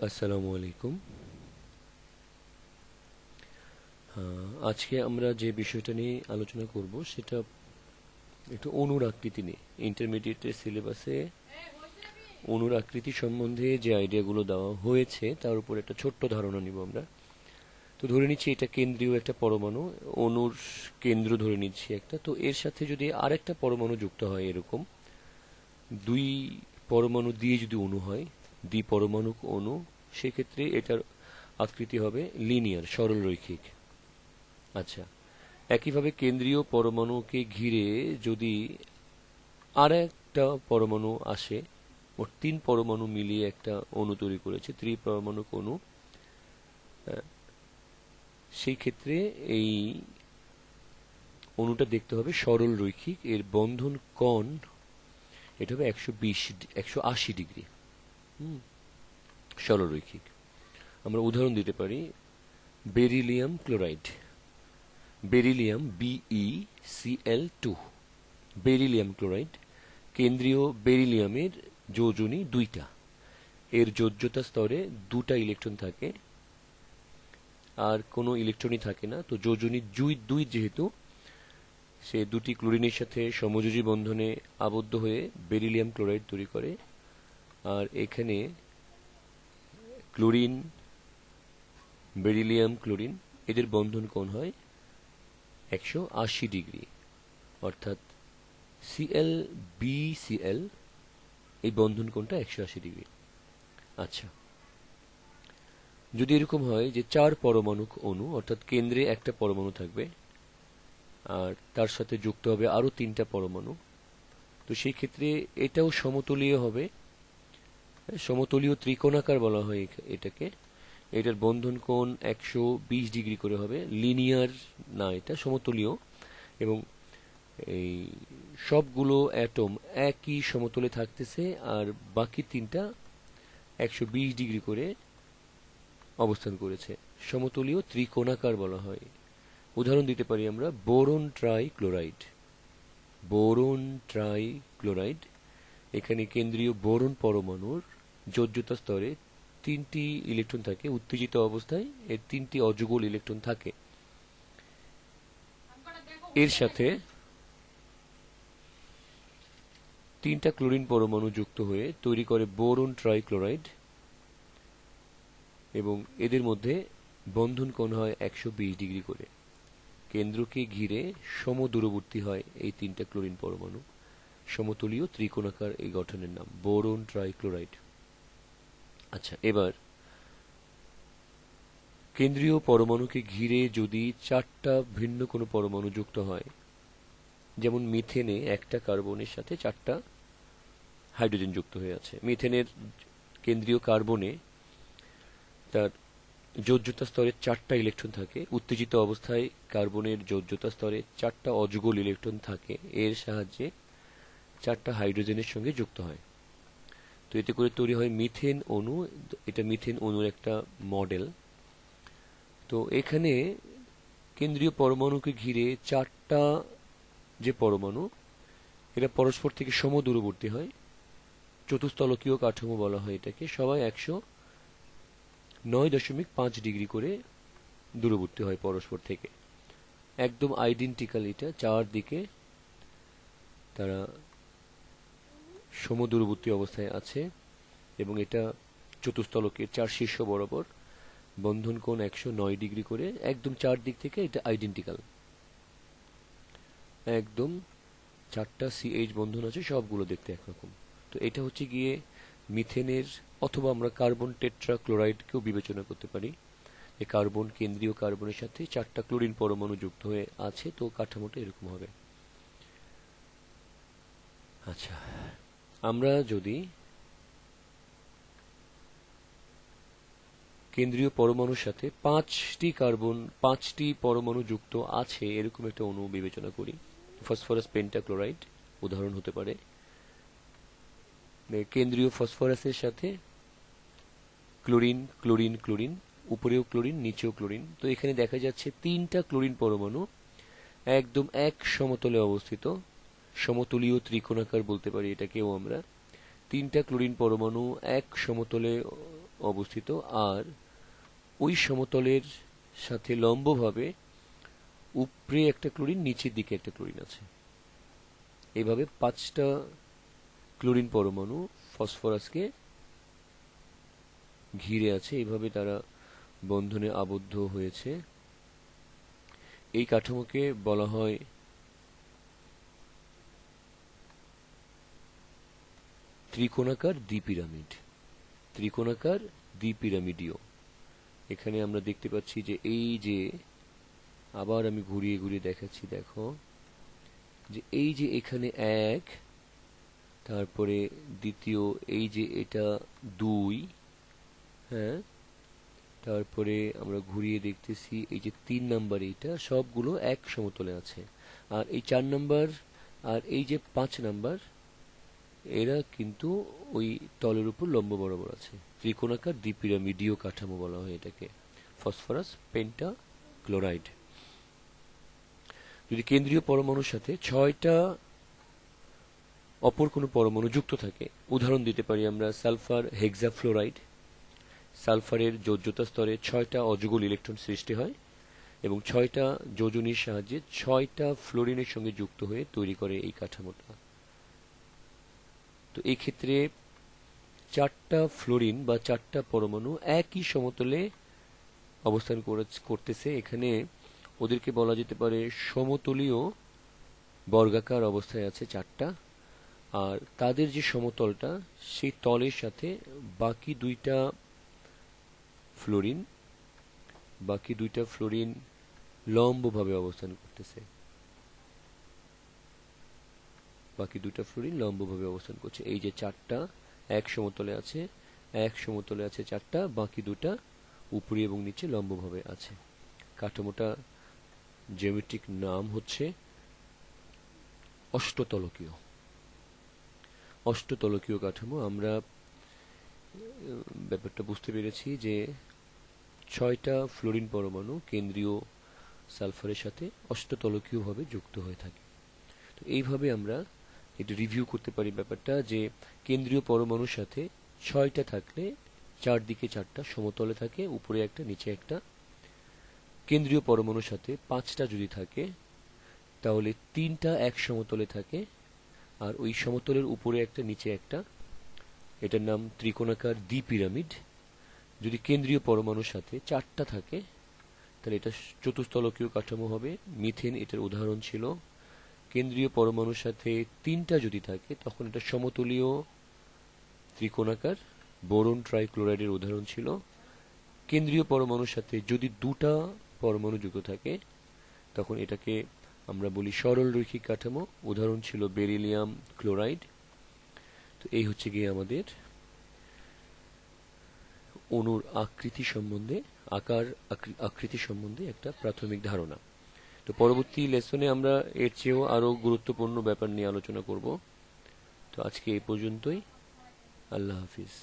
আসসালামু আলাইকুম। আজকে আমরা যে বিষয়টা নিয়ে আলোচনা করব সেটা একটু অণুর আকৃতি নিয়ে। ইন্টারমিডিয়েটের সিলেবাসে অণুর আকৃতি সম্বন্ধে যে আইডিয়াগুলো দেওয়া হয়েছে তার উপর একটা ছোট্ট ধারণা নিব আমরা। তো ধরে নিচ্ছি এটা কেন্দ্রীয় একটা পরমাণু, অণুর কেন্দ্র ধরে নিচ্ছি একটা। তো এর সাথে যদি আরেকটা পরমাণু যুক্ত হয়, এরকম দুই পরমাণু দিয়ে যদি অণু হয়, দ্বিপরমাণুক অণু, সেক্ষেত্রে এটার আকৃতি হবে লিনিয়ার, সরলরৈখিক। আচ্ছা, একইভাবে কেন্দ্রীয় পরমাণুকে ঘিরে যদি আর একটা পরমাণু আসে, মোট তিন পরমাণু মিলিয়ে একটা অণু তৈরি করেছে, ত্রিপরমাণুক অণু। সেই ক্ষেত্রে এই অণুটা দেখতে হবে সরল রৈখিক, এর বন্ধন কোণ এটা হবে 180 ডিগ্রি। সরল রৈখিক। আমরা উদাহরণ দিতে পারি, beryllium chloride, beryllium BeCl2, beryllium chloride. কেন্দ্রীয় বেরিলিয়ামের যোজনী দুইটা, এর যোজ্যতা স্তরে দুটা ইলেকট্রন থাকে, আর কোনো ইলেকট্রনই থাকে না। তো যোজনী দুই যেহেতু, সে দুটি ক্লোরিনের সাথে সমযোজী বন্ধনে আবদ্ধ হয়ে বেরিলিয়াম ক্লোরাইড তৈরি করে। আর এখানে ক্লোরিন, বেরিলিয়াম ক্লোরিন, এদের বন্ধন কোণ হয় 180 ডিগ্রি, অর্থাৎ ClBCl, এই বন্ধন কোণটা 180 ডিগ্রি। আচ্ছা, যদি এরকম হয় যে চার পরমাণুক অণু, অর্থাৎ কেন্দ্রে একটা পরমাণু থাকবে আর তার সাথে যুক্ত হবে আরো তিনটা পরমাণু, তো সেই ক্ষেত্রে এটাও সমতলীয় হবে। সমতলীয় ত্রিকোণাকার বলা হয় এটাকে। এটার বন্ধন কোণ 120 ডিগ্রি করে হবে। লিনিয়ার না, এটা সমতলীয়, এবং এই সবগুলো অ্যাটম একই সমতলে থাকতেছে, আর বাকি তিনটা 120 ডিগ্রি করে অবস্থান করেছে। সমতলীয় ত্রিকোণাকার বলা হয়। উদাহরণ দিতে পারি আমরা, boron try chloride. Boron try chloride, এখানে কেন্দ্রীয় বোরন পরমাণুর যোজ্যতা স্তরে তিনটি ইলেকট্রন থাকে। উত্তেজিত অবস্থায় এর তিনটি অযুগল ইলেকট্রন থাকে। এর সাথে তিনটা ক্লোরিন পরমাণু যুক্ত হয়ে তৈরি করে বোরন ট্রাইক্লোরাইড, এবং এদের মধ্যে বন্ধন কোণ হয় 120 ডিগ্রি করে। কেন্দ্রকে ঘিরে সমদূরবর্তী হয় এই তিনটা ক্লোরিন পরমাণু। সমতলীয় ত্রিকোণাকার এই গঠনের নাম বোরন ট্রাইক্লোরাইড। আচ্ছা, এবার কেন্দ্রীয় পরমাণুকে ঘিরে যদি চারটা ভিন্ন কোনো পরমাণু যুক্ত হয়, যেমন মিথেনে একটা কার্বনের সাথে চারটা হাইড্রোজেন যুক্ত হয়ে আছে। মিথেনের কেন্দ্রীয় কার্বনে তার যোজ্যতা স্তরে চারটা ইলেকট্রন থাকে। উত্তেজিত অবস্থায় কার্বনের যোজ্যতা স্তরে চারটা অযুগল ইলেকট্রন থাকে, এর সাহায্যে চারটা হাইড্রোজেনের সঙ্গে যুক্ত হয়। তো এতে করে তৈরি হয় মিথেন অণু। এটা মিথেন অণুর একটা মডেল। তো এখানে কেন্দ্রীয় পরমাণুকে ঘিরে চারটা যে পরমাণু, এরা পরস্পর থেকে সমদূরবর্তী হয়। চতুস্তলকীয় কাঠামো বলা হয় এটাকে। সবাই 109.5 ডিগ্রি করে দূরবর্তী হয় পরস্পর থেকে। একদম আইডেন্টিক্যাল, এটা চারদিকে তারা সমদূরবর্তী অবস্থায় আছে, এবং এটা চতুস্তলকের চার শীর্ষ বরাবর বন্ধন কোণ 109 ডিগ্রি করে। একদম চারদিক থেকে এটা আইডেন্টিক্যাল, একদম চারটা CH বন্ধন আছে, সবগুলো দেখতে একরকম। তো এটা হচ্ছে গিয়ে মিথেনের, অথবা আমরা কার্বন টেট্রা ক্লোরাইডকেও বিবেচনা করতে পারি। এই কার্বন, কেন্দ্রীয় কার্বনের সাথে চারটা ক্লোরিন পরমাণু যুক্ত হয়ে আছে, তো কাঠামোটা এরকম হবে। আচ্ছা, আমরা যদি কেন্দ্রীয় পরমাণুর সাথে পাঁচটি পরমাণু যুক্ত আছে এরকম একটা অণু বিবেচনা করি, ফসফরাস পেন্টাক্লোরাইড উদাহরণ হতে পারে। কেন্দ্রীয় ফসফরাসের সাথে ক্লোরিন, ক্লোরিন, ক্লোরিন, উপরেও ক্লোরিন, নিচেও ক্লোরিন। তো এখানে দেখা যাচ্ছে তিনটা ক্লোরিন পরমাণু একদম এক সমতলে অবস্থিত। সমতলীয় ত্রিকোণাকার বলতে পারি এটাকেও আমরা। তিনটা ক্লোরিন পরমাণু এক সমতলে অবস্থিত, আর ওই সমতলের সাথে লম্বভাবে উপরে একটা ক্লোরিন, নিচের দিকে একটা ক্লোরিন আছে। এইভাবে 5টা ক্লোরিন পরমাণু ফসফরাসকে ঘিরে আছে, এইভাবে তারা বন্ধনে আবদ্ধ হয়েছে। এই কাঠামোকে বলা হয় ত্রিকোণাকার দ্বিপিরামিড, ত্রিকোণাকার দ্বিপিরামিডীয়। এখানে আমরা দেখতে পাচ্ছি যে এই যে, আবার আমি ঘুরিয়ে ঘুরিয়ে দেখাচ্ছি, দেখো যে এই যে এখানে 1, তারপরে দ্বিতীয় এই যে এটা 2, হ্যাঁ, তারপরে আমরা ঘুরিয়ে দেখতেছি এই যে 3 নাম্বার, এইটা সবগুলো এক সমতলে আছে। আর এই 4 নাম্বার আর এই যে 5 নাম্বার, এরা কিন্তু ওই তলের উপর লম্ব বরাবর আছে। ত্রিকোণাকার দ্বিপিরামিডীয় কাঠামো বলা হয় এটাকে, ফসফরাস পেন্টা ক্লোরাইড। যদি কেন্দ্রীয় পরমাণুর সাথে 6টা অপর কোনো পরমাণু যুক্ত থাকে, উদাহরণ দিতে পারি আমরা সালফার হেক্সাফ্লোরাইড। সালফারের যোজ্যতা স্তরে 6টা অযুগল ইলেকট্রন সৃষ্টি হয় এবং 6টা যোজনীর সাহায্যে 6টা ফ্লোরিনের সঙ্গে যুক্ত হয়ে তৈরি করে এই কাঠামোটা। তো এই ক্ষেত্রে 4টা ফ্লোরিন বা 4টা পরমাণু একই সমতলে অবস্থান করতেছে। এখানে ওদেরকে বলা যেতে পারে সমতলীয় বর্গাকার অবস্থায় আছে 4টা, আর তাদের যে সমতলটা, সেই তলের সাথে বাকি দুইটা ফ্লোরিন লম্বভাবে অবস্থান করতেছে, বাকি দুইটা ফ্লোরিন লম্বভাবে অবস্থান করছে। এই যে 4টা এক সমতলে আছে, এক সমতলে আছে 4টা, বাকি দুটা উপরে এবং নিচে লম্বভাবে আছে। কাঠামোটা জিওমেট্রিক নাম হচ্ছে অষ্টতলকীয়। অষ্টতলকীয় কাঠামো। আমরা ব্যাপারটা বুঝতে পেরেছি যে 6টা ফ্লোরিন পরমাণু কেন্দ্রীয় সালফারের সাথে অষ্টতলকীয়ভাবে যুক্ত হয়ে থাকে। তো এইভাবে আমরা একটু রিভিউ করতে পারি ব্যাপারটা, যে কেন্দ্রীয় পরমাণুর সাথে 6টা থাকলে চারদিকে 4টা সমতলে থাকে, উপরে একটা নিচে একটা। কেন্দ্রীয় পরমাণুর সাথে 5টা যদি থাকে তাহলে 3টা এক সমতলে থাকে, আর ওই সমতলের উপরে একটা নিচে একটা। এটার নাম ত্রিকোণাকার দ্বিপিরামিড। যদি কেন্দ্রীয় পরমাণুর সাথে 4টা থাকে তাহলে এটা চতুস্তলকীয় কাঠামো হবে। মিথেন এটার উদাহরণ ছিল। কেন্দ্রীয় পরমাণুর সাথে 3টা যদি থাকে তখন এটা সমতলীয় ত্রিকোণাকার। বোরন ট্রাইক্লোরাইডের উদাহরণ ছিল। কেন্দ্রীয় পরমাণুর সাথে যদি 2টা পরমাণু যুক্ত থাকে তখন এটাকে আমরা বলি সরল রৈখিক কাঠামো। উদাহরণ ছিল বেরিলিয়াম ক্লোরাইড। তো এই হচ্ছে গিয়ে আমাদের অণুর আকৃতি সম্বন্ধে, আকৃতি সম্বন্ধে একটা প্রাথমিক ধারণা। তো পরবর্তী লেসনে আমরা এর চেয়েও আরো গুরুত্বপূর্ণ ব্যাপার নিয়ে আলোচনা করব। তো আজকে এই পর্যন্তই। আল্লাহ হাফিজ।